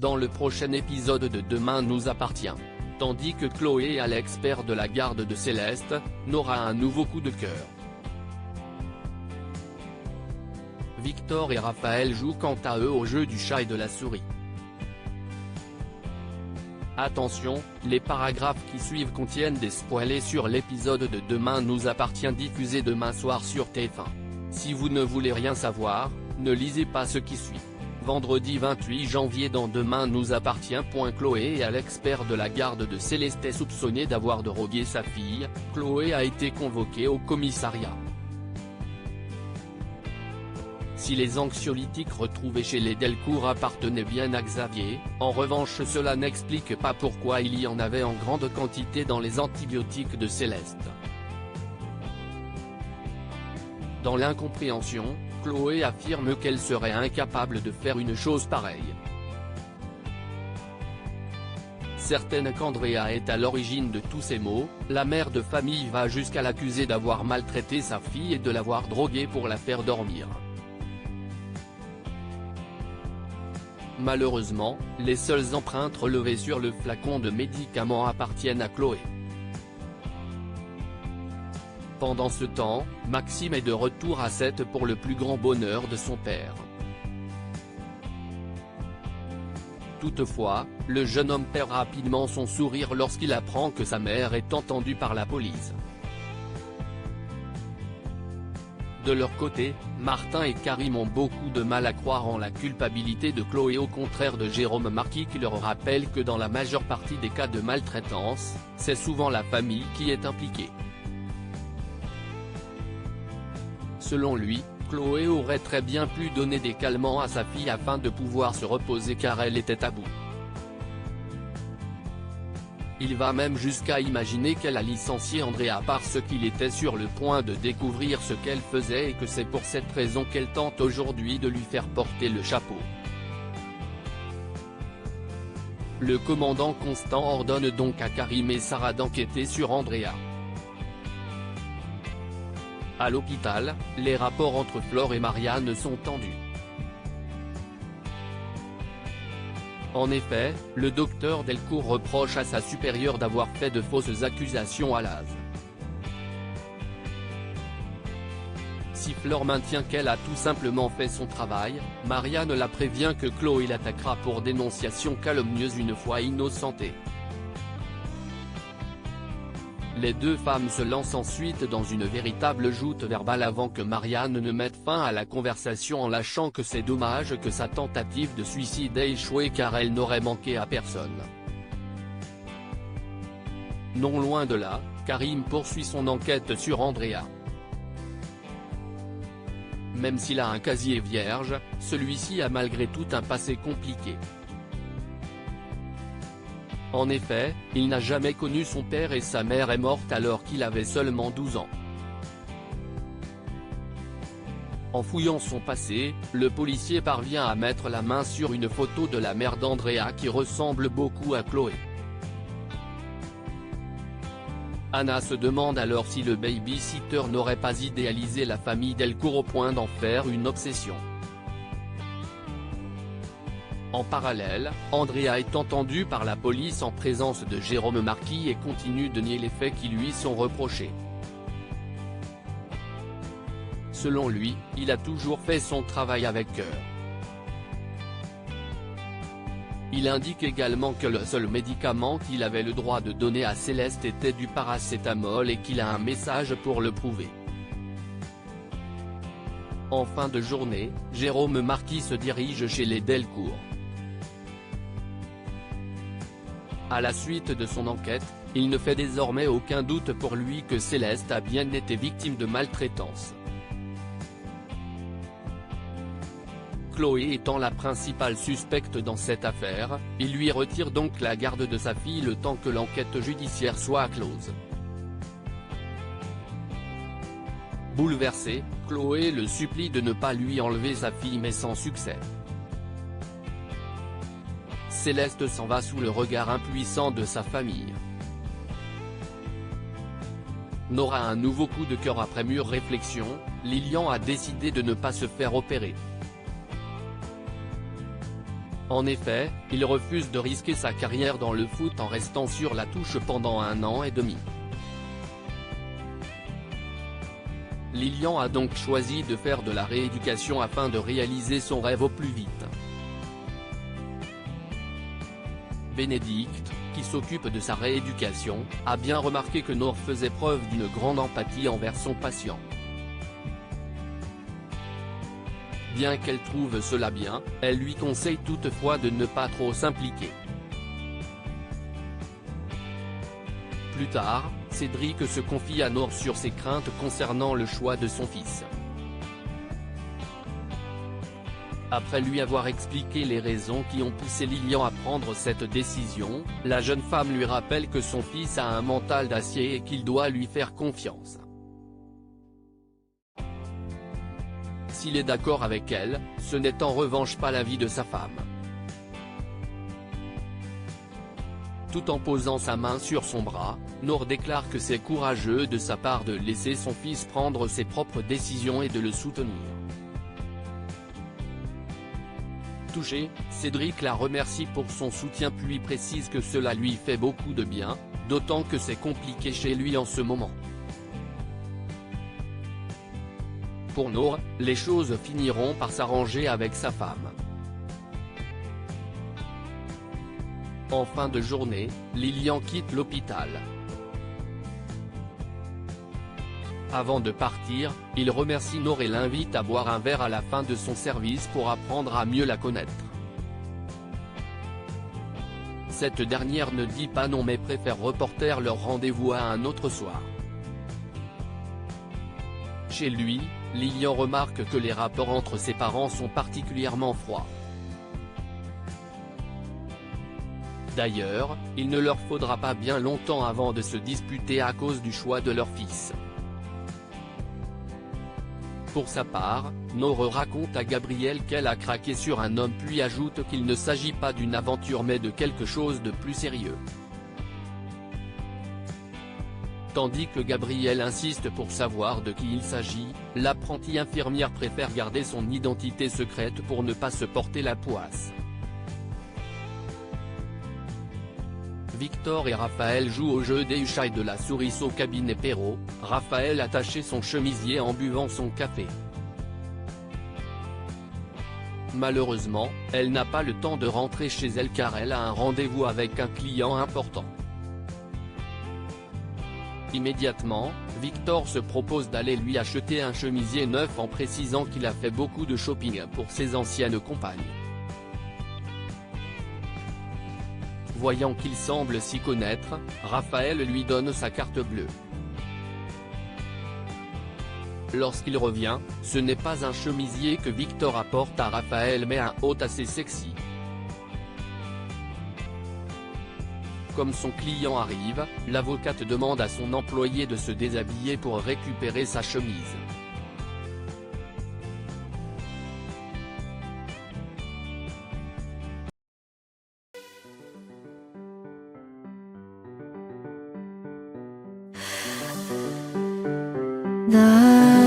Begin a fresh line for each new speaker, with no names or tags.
dans le prochain épisode de Demain nous appartient. Tandis que Chloé et Alex, père de la garde de Céleste, n'aura un nouveau coup de cœur. Victor et Raphaël jouent quant à eux au jeu du chat et de la souris. Attention, les paragraphes qui suivent contiennent des spoilers sur l'épisode de Demain nous appartient diffusé demain soir sur TF1. Si vous ne voulez rien savoir, ne lisez pas ce qui suit. Vendredi 28 janvier dans Demain nous appartient. Chloé et Alex, père de la garde de Céleste, est soupçonné d'avoir drogué sa fille. Chloé a été convoquée au commissariat. Si les anxiolytiques retrouvés chez les Delcourt appartenaient bien à Xavier, en revanche cela n'explique pas pourquoi il y en avait en grande quantité dans les antibiotiques de Céleste. Dans l'incompréhension, Chloé affirme qu'elle serait incapable de faire une chose pareille. Certaine qu'Andrea est à l'origine de tous ces maux, la mère de famille va jusqu'à l'accuser d'avoir maltraité sa fille et de l'avoir droguée pour la faire dormir. Malheureusement, les seules empreintes relevées sur le flacon de médicaments appartiennent à Chloé. Pendant ce temps, Maxime est de retour à 7 pour le plus grand bonheur de son père. Toutefois, le jeune homme perd rapidement son sourire lorsqu'il apprend que sa mère est entendue par la police. De leur côté, Martin et Karim ont beaucoup de mal à croire en la culpabilité de Chloé, au contraire de Jérôme Marquis qui leur rappelle que dans la majeure partie des cas de maltraitance, c'est souvent la famille qui est impliquée. Selon lui, Chloé aurait très bien pu donner des calmants à sa fille afin de pouvoir se reposer car elle était à bout. Il va même jusqu'à imaginer qu'elle a licencié Andrea parce qu'il était sur le point de découvrir ce qu'elle faisait et que c'est pour cette raison qu'elle tente aujourd'hui de lui faire porter le chapeau. Le commandant Constant ordonne donc à Karim et Sarah d'enquêter sur Andrea. À l'hôpital, les rapports entre Flore et Marianne sont tendus. En effet, le docteur Delcourt reproche à sa supérieure d'avoir fait de fausses accusations à Laz. Si Flore maintient qu'elle a tout simplement fait son travail, Marianne la prévient que Chloé l'attaquera pour dénonciation calomnieuse une fois innocentée. Les deux femmes se lancent ensuite dans une véritable joute verbale avant que Marianne ne mette fin à la conversation en lâchant que c'est dommage que sa tentative de suicide ait échoué car elle n'aurait manqué à personne. Non loin de là, Karim poursuit son enquête sur Andrea. Même s'il a un casier vierge, celui-ci a malgré tout un passé compliqué. En effet, il n'a jamais connu son père et sa mère est morte alors qu'il avait seulement 12 ans. En fouillant son passé, le policier parvient à mettre la main sur une photo de la mère d'Andrea qui ressemble beaucoup à Chloé. Anna se demande alors si le baby-sitter n'aurait pas idéalisé la famille Delcourt au point d'en faire une obsession. En parallèle, Andrea est entendue par la police en présence de Jérôme Marquis et continue de nier les faits qui lui sont reprochés. Selon lui, il a toujours fait son travail avec cœur. Il indique également que le seul médicament qu'il avait le droit de donner à Céleste était du paracétamol et qu'il a un message pour le prouver. En fin de journée, Jérôme Marquis se dirige chez les Delcourt. À la suite de son enquête, il ne fait désormais aucun doute pour lui que Céleste a bien été victime de maltraitance. Chloé étant la principale suspecte dans cette affaire, il lui retire donc la garde de sa fille le temps que l'enquête judiciaire soit close. Bouleversée, Chloé le supplie de ne pas lui enlever sa fille mais sans succès. Céleste s'en va sous le regard impuissant de sa famille. N'aura un nouveau coup de cœur après mûre réflexion, Lilian a décidé de ne pas se faire opérer. En effet, il refuse de risquer sa carrière dans le foot en restant sur la touche pendant 1 an et demi. Lilian a donc choisi de faire de la rééducation afin de réaliser son rêve au plus vite. Bénédicte, qui s'occupe de sa rééducation, a bien remarqué que Nour faisait preuve d'une grande empathie envers son patient. Bien qu'elle trouve cela bien, elle lui conseille toutefois de ne pas trop s'impliquer. Plus tard, Cédric se confie à Nour sur ses craintes concernant le choix de son fils. Après lui avoir expliqué les raisons qui ont poussé Lilian à prendre cette décision, la jeune femme lui rappelle que son fils a un mental d'acier et qu'il doit lui faire confiance. S'il est d'accord avec elle, ce n'est en revanche pas l'avis de sa femme. Tout en posant sa main sur son bras, Nour déclare que c'est courageux de sa part de laisser son fils prendre ses propres décisions et de le soutenir. Touché, Cédric la remercie pour son soutien puis précise que cela lui fait beaucoup de bien, d'autant que c'est compliqué chez lui en ce moment. Pour Nour, les choses finiront par s'arranger avec sa femme. En fin de journée, Lilian quitte l'hôpital. Avant de partir, il remercie Nour et l'invite à boire un verre à la fin de son service pour apprendre à mieux la connaître. Cette dernière ne dit pas non mais préfère reporter leur rendez-vous à un autre soir. Chez lui, Lilian remarque que les rapports entre ses parents sont particulièrement froids. D'ailleurs, il ne leur faudra pas bien longtemps avant de se disputer à cause du choix de leur fils. Pour sa part, Nour raconte à Gabriel qu'elle a craqué sur un homme puis ajoute qu'il ne s'agit pas d'une aventure mais de quelque chose de plus sérieux. Tandis que Gabriel insiste pour savoir de qui il s'agit, l'apprentie infirmière préfère garder son identité secrète pour ne pas se porter la poisse. Victor et Raphaël jouent au jeu des chat et de la souris au cabinet Perrault, Raphaël attachait son chemisier en buvant son café. Malheureusement, elle n'a pas le temps de rentrer chez elle car elle a un rendez-vous avec un client important. Immédiatement, Victor se propose d'aller lui acheter un chemisier neuf en précisant qu'il a fait beaucoup de shopping pour ses anciennes compagnes. Voyant qu'il semble s'y connaître, Raphaël lui donne sa carte bleue. Lorsqu'il revient, ce n'est pas un chemisier que Victor apporte à Raphaël mais un haut assez sexy. Comme son client arrive, l'avocate demande à son employé de se déshabiller pour récupérer sa chemise.
날